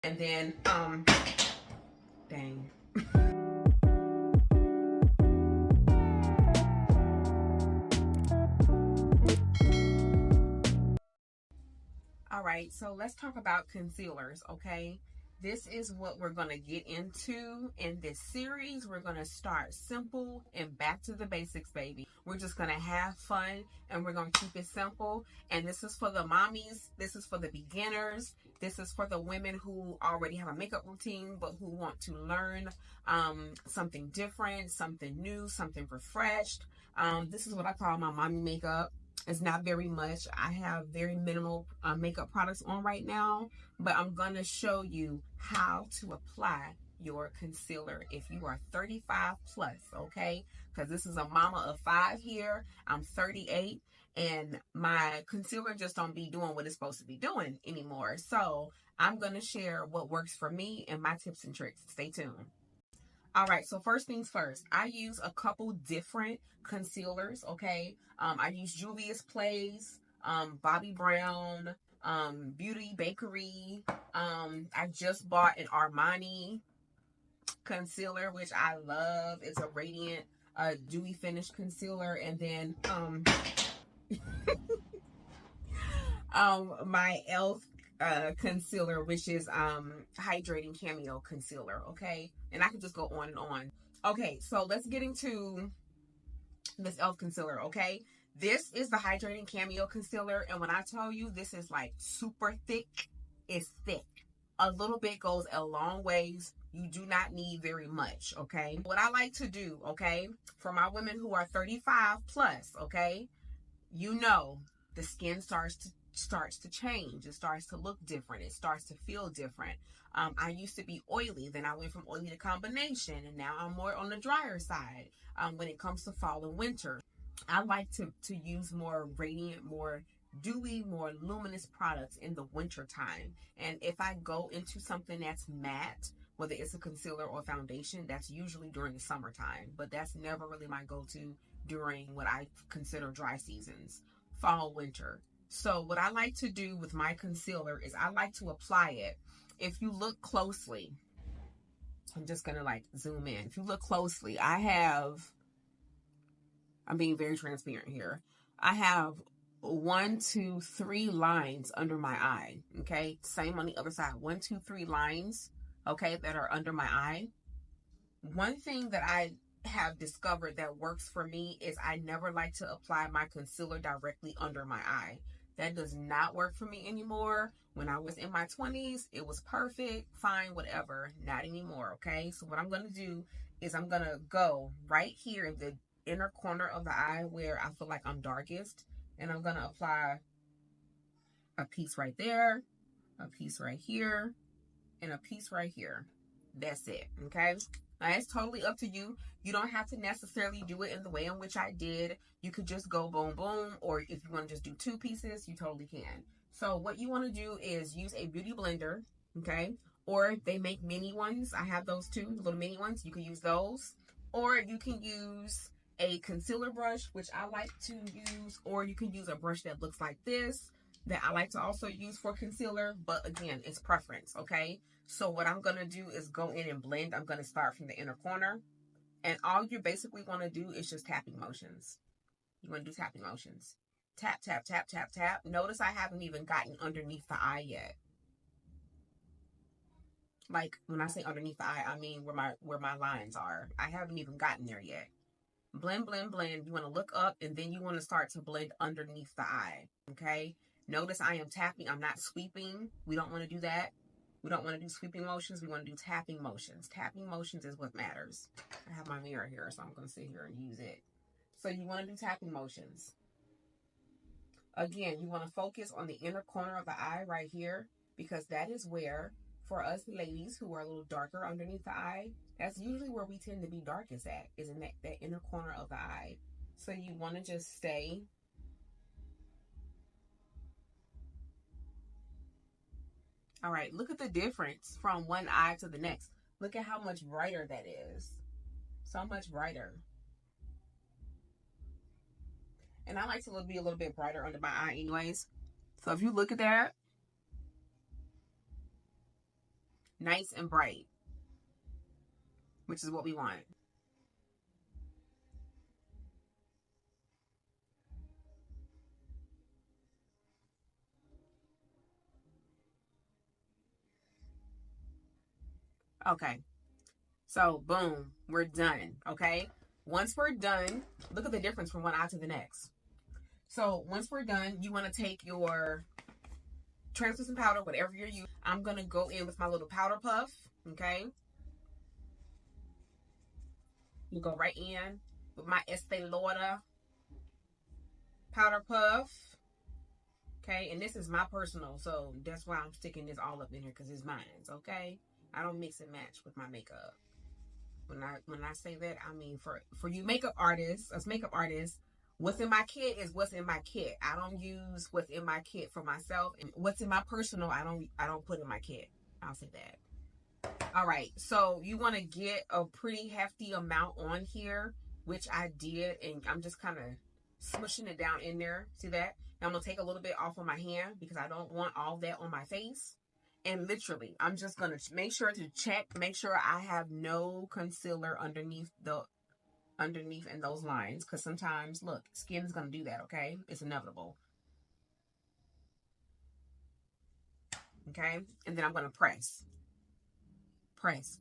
And then, dang. All right, so let's talk about concealers, okay? This is what we're going to get into in this series. We're going to start simple and back to the basics, baby. We're just going to have fun and we're going to keep it simple. And this is for the mommies. This is for the beginners. This is for the women who already have a makeup routine but who want to learn something different, something new, something refreshed. This is what I call my mommy makeup. It's not very much. I have very minimal makeup products on right now, but I'm going to show you how to apply your concealer if you are 35 plus, okay? Because this is a mama of 5 here. I'm 38 and my concealer just don't be doing what it's supposed to be doing anymore. So I'm going to share what works for me and my tips and tricks. Stay tuned. All right, so first things first, I use a couple different concealers, okay? I use Juvia's Place, Bobbi Brown, Beauty Bakery. I just bought an Armani concealer, which I love. It's a radiant, dewy finish concealer. And then my e.l.f. Concealer, which is hydrating cameo concealer, okay? And I could just go on and on. Okay, so let's get into this e.l.f. concealer, okay? This is the hydrating cameo concealer, and when I tell you this is like super thick, it's thick. A little bit goes a long ways. You do not need very much, okay? What I like to do, okay, for my women who are 35 plus, okay, you know the skin starts to change. It starts to look different. It starts to feel different. I used to be oily, then I went from oily to combination, and now I'm more on the drier side when it comes to fall and winter. I like to use more radiant, more dewy, more luminous products in the winter time. And if I go into something that's matte, whether it's a concealer or foundation, that's usually during the summertime, but that's never really my go-to during what I consider dry seasons, fall, winter. So what I like to do with my concealer is I like to apply it. If you look closely, I'm just gonna like zoom in. If you look closely, I'm being very transparent here. I have 1, 2, 3 lines under my eye. Okay, same on the other side. 1, 2, 3 lines, okay, that are under my eye. One thing that I have discovered that works for me is I never like to apply my concealer directly under my eye. That does not work for me anymore. When I was in my 20s, it was perfect, fine, whatever. Not anymore, okay? So what I'm going to do is I'm going to go right here in the inner corner of the eye where I feel like I'm darkest, and I'm going to apply a piece right there, a piece right here, and a piece right here. That's it, okay? Now, it's totally up to you. You don't have to necessarily do it in the way in which I did. You could just go boom, boom, or if you want to just do 2 pieces, you totally can. So what you want to do is use a beauty blender, okay? Or they make mini ones. I have those too, the little mini ones. You can use those. Or you can use a concealer brush, which I like to use, or you can use a brush that looks like this that I like to also use for concealer, but again, it's preference, okay? So what I'm going to do is go in and blend. I'm going to start from the inner corner, and all you basically want to do is just tapping motions. You want to do tapping motions. Tap, tap, tap, tap, tap. Notice I haven't even gotten underneath the eye yet. Like when I say underneath the eye, I mean where my lines are. I haven't even gotten there yet. Blend, blend, blend. You want to look up, and then you want to start to blend underneath the eye, okay? Notice I am tapping. I'm not sweeping. We don't want to do that. We don't want to do sweeping motions. We want to do tapping motions. Tapping motions is what matters. I have my mirror here, so I'm going to sit here and use it. So you want to do tapping motions. Again, you want to focus on the inner corner of the eye right here, because that is where, for us ladies who are a little darker underneath the eye, that's usually where we tend to be darkest at, is in that inner corner of the eye. So you want to just stay. All right, look at the difference from one eye to the next. Look at how much brighter that is. So much brighter. And I like to be a little bit brighter under my eye anyways. So if you look at that, nice and bright, which is what we want. Okay, so boom, we're done. Okay, once we're done, look at the difference from one eye to the next. So once we're done, you want to take your translucent powder, whatever you're using. I'm going to go in with my little powder puff. Okay, you go right in with my Estee Lauder powder puff. Okay, and this is my personal, so that's why I'm sticking this all up in here, because it's mine. Okay, I don't mix and match with my makeup. When I say that, I mean for you makeup artists, us makeup artists, what's in my kit is what's in my kit. I don't use what's in my kit for myself, and what's in my personal, I don't put in my kit. I'll say that. All right, so you want to get a pretty hefty amount on here, which I did, and I'm just kind of smushing it down in there. See that? Now I'm gonna take a little bit off of my hand because I don't want all that on my face. And literally, I'm just gonna make sure I have no concealer underneath in those lines, because sometimes, look, skin's gonna do that. Okay, it's inevitable. Okay, and then I'm gonna press. That's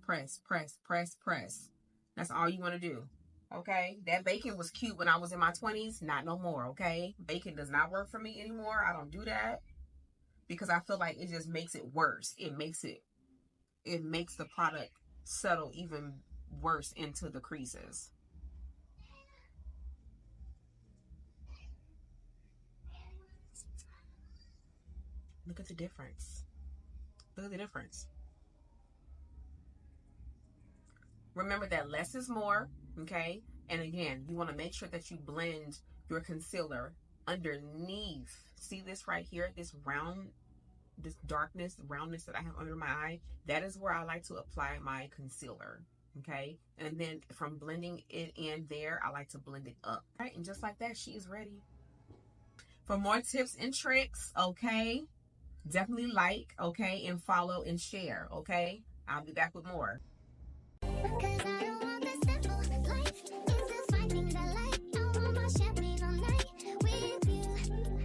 all you want to do. Okay, that baking was cute when I was in my 20s, not no more. Okay, baking does not work for me anymore. I don't do that because I feel like it just makes it worse. It makes the product settle even worse into the creases. Look at the difference. Look at the difference. Remember that less is more, okay? And again, you want to make sure that you blend your concealer underneath. See this right here, this roundness that I have under my eye? That is where I like to apply my concealer, okay? And then from blending it in there, I like to blend it up. All right, and just like that, she is ready. For more tips and tricks, okay, definitely like, okay, and follow and share, okay? I'll be back with more.